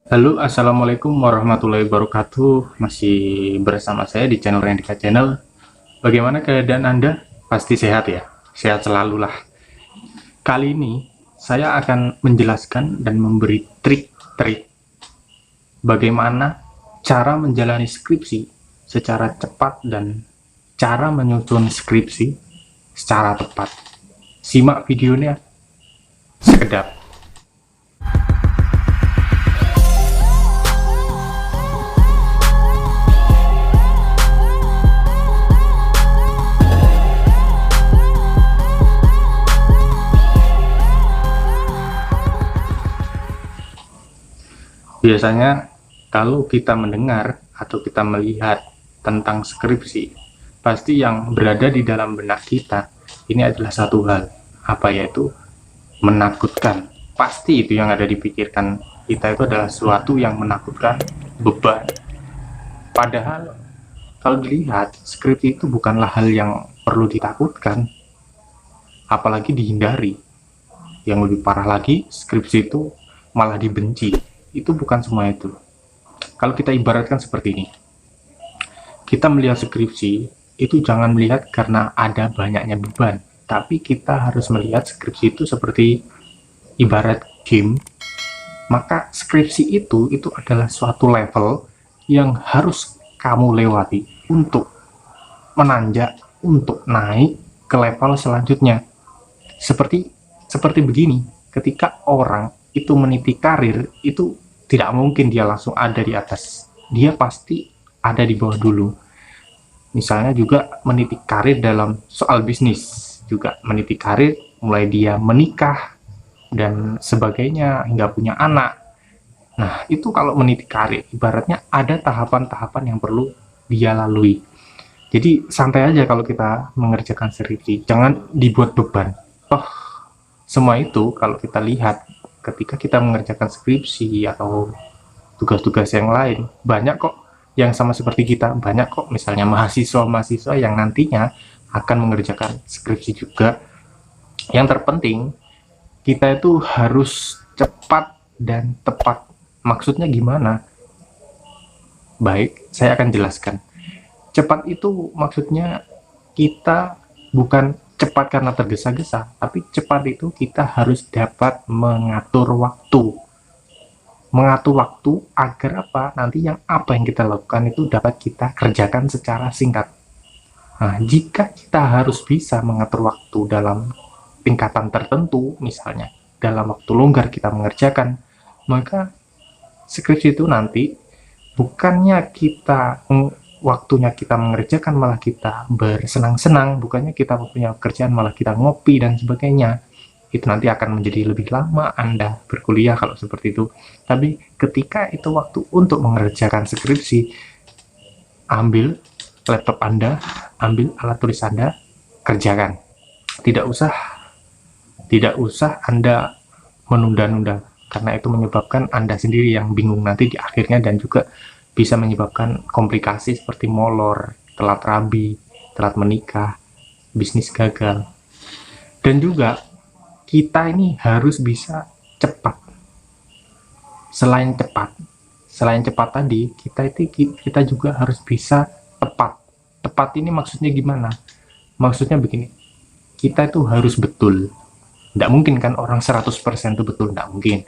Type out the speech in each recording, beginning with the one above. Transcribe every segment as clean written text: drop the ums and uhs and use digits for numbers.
Halo, assalamualaikum warahmatullahi wabarakatuh. Masih bersama saya di channel Rendika Channel. Bagaimana keadaan Anda? Pasti sehat ya? Sehat selalu lah. Kali ini saya akan menjelaskan dan memberi trik-trik bagaimana cara menjalani skripsi secara cepat dan cara menyusun skripsi secara tepat. Simak videonya sekedap. Biasanya kalau kita mendengar atau kita melihat tentang skripsi, pasti yang berada di dalam benak kita ini adalah satu hal, apa yaitu menakutkan. Pasti itu yang ada di pikiran kita, itu adalah sesuatu yang menakutkan, beban. Padahal kalau dilihat, skripsi itu bukanlah hal yang perlu ditakutkan, apalagi dihindari. Yang lebih parah lagi, skripsi itu malah dibenci. Itu bukan semua itu. Kalau kita ibaratkan seperti ini, kita melihat skripsi itu jangan melihat karena ada banyaknya beban, tapi kita harus melihat skripsi itu seperti ibarat game. Maka skripsi itu adalah suatu level yang harus kamu lewati untuk menanjak, untuk naik ke level selanjutnya. Seperti begini, ketika orang itu meniti karir, itu tidak mungkin dia langsung ada di atas. Dia pasti ada di bawah dulu. Misalnya juga meniti karir dalam soal bisnis, juga meniti karir mulai dia menikah dan sebagainya hingga punya anak. Nah, itu kalau meniti karir, ibaratnya ada tahapan-tahapan yang perlu dia lalui. Jadi santai aja kalau kita mengerjakan skripsi, jangan dibuat beban. Toh semua itu kalau kita lihat ketika kita mengerjakan skripsi atau tugas-tugas yang lain, banyak kok yang sama seperti kita, banyak kok misalnya mahasiswa-mahasiswa yang nantinya akan mengerjakan skripsi juga. Yang terpenting, kita itu harus cepat dan tepat. Maksudnya gimana? Baik, saya akan jelaskan. Cepat itu maksudnya kita bukan cepat karena tergesa-gesa, tapi cepat itu kita harus dapat mengatur waktu. Mengatur waktu agar apa? Nanti apa yang kita lakukan itu dapat kita kerjakan secara singkat. Nah, jika kita harus bisa mengatur waktu dalam tingkatan tertentu, misalnya dalam waktu longgar kita mengerjakan, maka skripsi itu nanti bukannya waktunya kita mengerjakan malah kita bersenang-senang, bukannya kita punya pekerjaan malah kita ngopi dan sebagainya. Itu nanti akan menjadi lebih lama Anda berkuliah kalau seperti itu. Tapi ketika itu waktu untuk mengerjakan skripsi, ambil laptop Anda, ambil alat tulis Anda, kerjakan. Tidak usah Anda menunda-nunda, karena itu menyebabkan Anda sendiri yang bingung nanti di akhirnya dan juga bisa menyebabkan komplikasi seperti molor, telat rabi, telat menikah, bisnis gagal. Dan juga kita ini harus bisa cepat. Selain cepat tadi, kita juga harus bisa tepat. Tepat ini maksudnya gimana? Maksudnya begini, kita itu harus betul. Tidak mungkin kan orang 100% itu betul, tidak mungkin.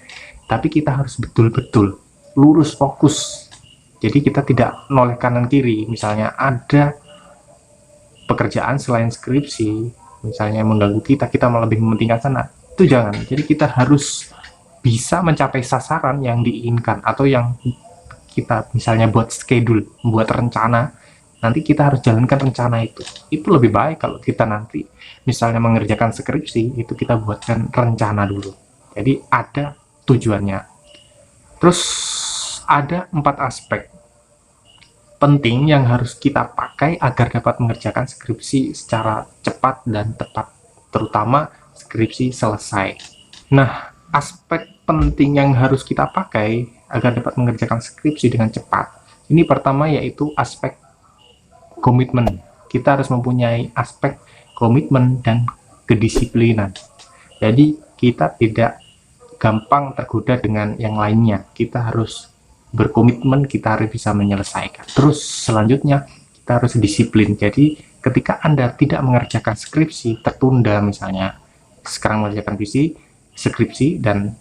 Tapi kita harus betul-betul, lurus, fokus. Jadi kita tidak noleh kanan kiri. Misalnya ada pekerjaan selain skripsi, misalnya mengganggu kita malah lebih mementingkan sana. Itu jangan. Jadi kita harus bisa mencapai sasaran yang diinginkan, atau yang kita misalnya buat schedule, buat rencana. Nanti kita harus jalankan rencana itu. Itu lebih baik kalau kita nanti misalnya mengerjakan skripsi, itu kita buatkan rencana dulu. Jadi ada tujuannya. Terus ada 4 aspek penting yang harus kita pakai agar dapat mengerjakan skripsi secara cepat dan tepat, terutama skripsi selesai. Nah, aspek penting yang harus kita pakai agar dapat mengerjakan skripsi dengan cepat, ini pertama yaitu aspek komitmen. Kita harus mempunyai aspek komitmen dan kedisiplinan. Jadi kita tidak gampang tergoda dengan yang lainnya. Kita harus berkomitmen, kita harus bisa menyelesaikan. Terus selanjutnya kita harus disiplin. Jadi ketika Anda tidak mengerjakan skripsi, tertunda misalnya, sekarang mengerjakan skripsi dan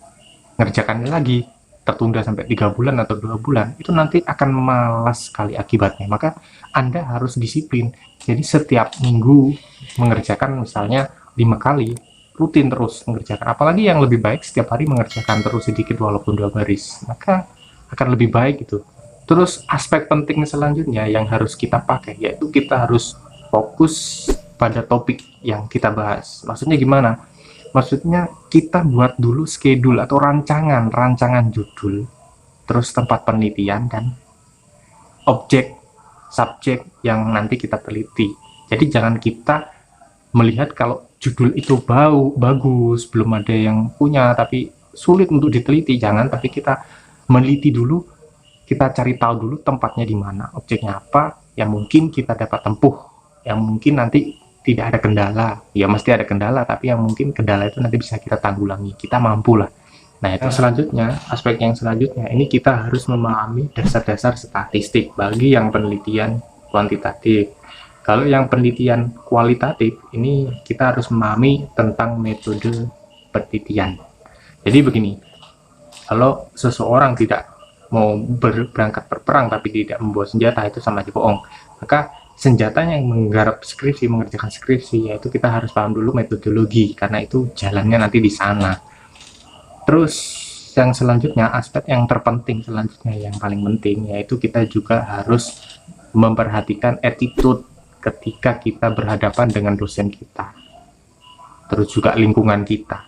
mengerjakannya lagi, tertunda sampai 3 bulan atau 2 bulan, itu nanti akan malas sekali akibatnya. Maka Anda harus disiplin. Jadi setiap minggu mengerjakan misalnya 5 kali, rutin terus mengerjakan. Apalagi yang lebih baik setiap hari mengerjakan terus sedikit walaupun 2 baris, maka akan lebih baik itu. Terus aspek penting selanjutnya yang harus kita pakai, yaitu kita harus fokus pada topik yang kita bahas. Maksudnya gimana? Maksudnya kita buat dulu schedule atau rancangan judul, terus tempat penelitian dan subjek yang nanti kita teliti. Jadi jangan kita melihat kalau judul itu bagus, belum ada yang punya, tapi sulit untuk diteliti. Jangan, tapi kita meneliti dulu, kita cari tahu dulu tempatnya di mana, objeknya apa, yang mungkin kita dapat tempuh, yang mungkin nanti tidak ada kendala. Ya mesti ada kendala, tapi yang mungkin kendala itu nanti bisa kita tanggulangi, kita mampu lah. Nah itu selanjutnya, aspek yang selanjutnya, ini kita harus memahami dasar-dasar statistik bagi yang penelitian kuantitatif. Kalau yang penelitian kualitatif, ini kita harus memahami tentang metode penelitian. Jadi begini, kalau seseorang tidak mau berangkat berperang tapi tidak membawa senjata, itu sama aja bohong. Maka senjatanya yang menggarap skripsi, mengerjakan skripsi, yaitu kita harus paham dulu metodologi, karena itu jalannya nanti di sana. Terus yang selanjutnya, aspek yang terpenting selanjutnya, yang paling penting, yaitu kita juga harus memperhatikan attitude ketika kita berhadapan dengan dosen kita, terus juga lingkungan kita,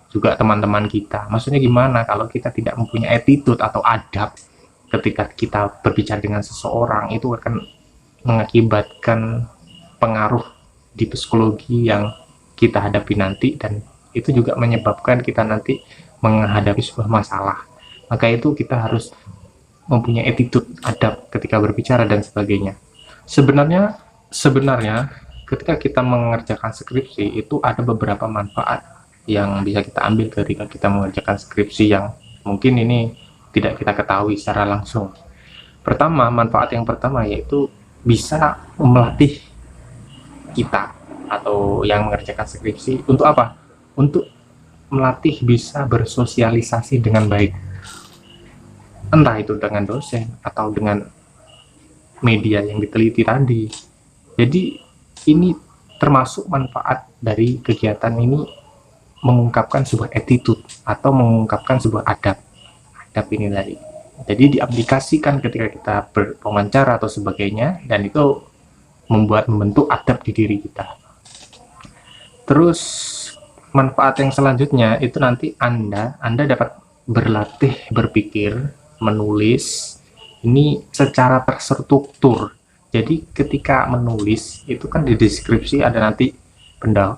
juga teman-teman kita. Maksudnya gimana? Kalau kita tidak mempunyai attitude atau adab ketika kita berbicara dengan seseorang, itu akan mengakibatkan pengaruh di psikologi yang kita hadapi nanti, dan itu juga menyebabkan kita nanti menghadapi sebuah masalah. Maka itu kita harus mempunyai attitude, adab ketika berbicara dan sebagainya. Sebenarnya ketika kita mengerjakan skripsi itu ada beberapa manfaat yang bisa kita ambil ketika kita mengerjakan skripsi yang mungkin ini tidak kita ketahui secara langsung. Pertama, manfaat yang pertama yaitu bisa melatih kita atau yang mengerjakan skripsi untuk apa? Untuk melatih bisa bersosialisasi dengan baik, entah itu dengan dosen atau dengan media yang diteliti tadi. Jadi ini termasuk manfaat dari kegiatan ini, mengungkapkan sebuah attitude atau mengungkapkan sebuah adab ini tadi. Jadi diaplikasikan ketika kita berwawancara atau sebagainya, dan itu membentuk adab di diri kita. Terus manfaat yang selanjutnya itu nanti Anda dapat berlatih berpikir, menulis ini secara terstruktur. Jadi ketika menulis itu kan di deskripsi ada nanti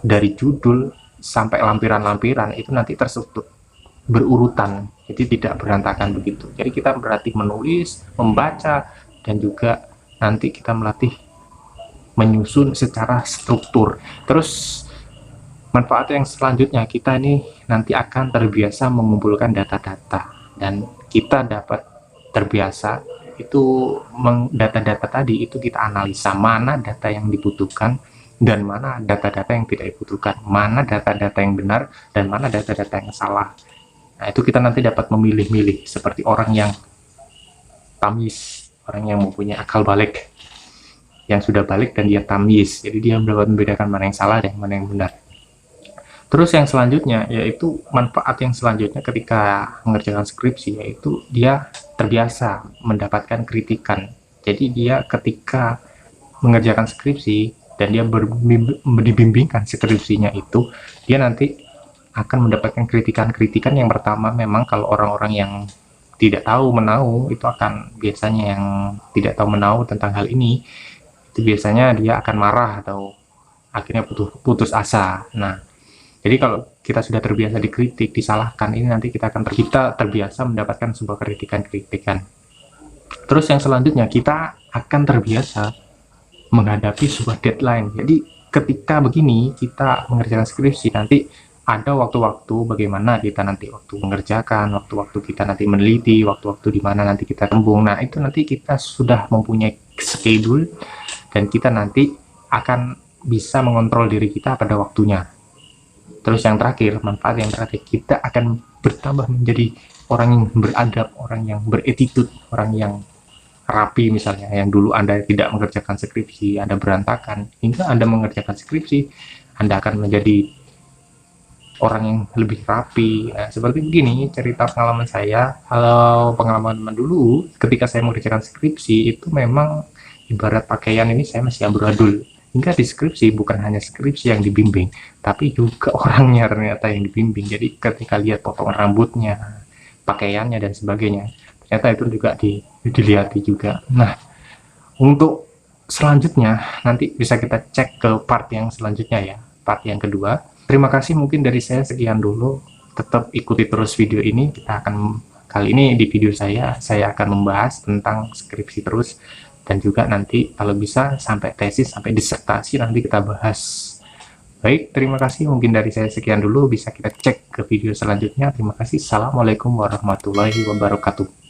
dari judul sampai lampiran-lampiran itu nanti terstruktur, berurutan, jadi tidak berantakan begitu. Jadi kita berlatih menulis, membaca, dan juga nanti kita melatih menyusun secara struktur. Terus manfaat yang selanjutnya, kita ini nanti akan terbiasa mengumpulkan data-data, dan kita dapat terbiasa itu data-data tadi itu kita analisa mana data yang dibutuhkan dan mana data-data yang tidak dibutuhkan, mana data-data yang benar dan mana data-data yang salah. Nah itu kita nanti dapat memilih-milih seperti orang yang tamyiz, orang yang mempunyai akal balik, yang sudah balik dan dia tamyiz, jadi dia dapat membedakan mana yang salah dan mana yang benar. Terus yang selanjutnya yaitu manfaat yang selanjutnya ketika mengerjakan skripsi, yaitu dia terbiasa mendapatkan kritikan. Jadi dia ketika mengerjakan skripsi dan dia dibimbingkan skripsinya itu, dia nanti akan mendapatkan kritikan-kritikan. Yang pertama, memang kalau orang-orang yang tidak tahu menau itu akan biasanya, yang tidak tahu menau tentang hal ini itu biasanya dia akan marah atau akhirnya putus asa. Nah, jadi kalau kita sudah terbiasa dikritik, disalahkan, ini nanti kita terbiasa mendapatkan sebuah kritikan-kritikan. Terus yang selanjutnya, kita akan terbiasa menghadapi sebuah deadline. Jadi ketika begini kita mengerjakan skripsi, nanti ada waktu-waktu bagaimana kita nanti waktu mengerjakan, waktu-waktu kita nanti meneliti, waktu-waktu di mana nanti kita tembung. Nah, itu nanti kita sudah mempunyai schedule dan kita nanti akan bisa mengontrol diri kita pada waktunya. Terus yang terakhir, manfaat yang terakhir, kita akan bertambah menjadi orang yang beradab, orang yang beretitude, orang yang rapi misalnya. Yang dulu Anda tidak mengerjakan skripsi, Anda berantakan, hingga Anda mengerjakan skripsi, Anda akan menjadi orang yang lebih rapi. Nah, seperti begini cerita pengalaman saya. Kalau pengalaman dulu ketika saya mengerjakan skripsi itu memang ibarat pakaian ini saya masih amburadul. Hingga di skripsi bukan hanya skripsi yang dibimbing, tapi juga orangnya ternyata yang dibimbing. Jadi ketika lihat potongan rambutnya, pakaiannya dan sebagainya, ternyata itu juga dilihat juga. Nah, untuk selanjutnya nanti bisa kita cek ke part yang selanjutnya ya, part yang kedua. Terima kasih, mungkin dari saya sekian dulu. Tetap ikuti terus video ini. Kita akan kali ini di video saya akan membahas tentang skripsi terus, dan juga nanti kalau bisa sampai tesis, sampai disertasi nanti kita bahas. Baik, terima kasih, mungkin dari saya sekian dulu. Bisa kita cek ke video selanjutnya. Terima kasih. Assalamualaikum warahmatullahi wabarakatuh.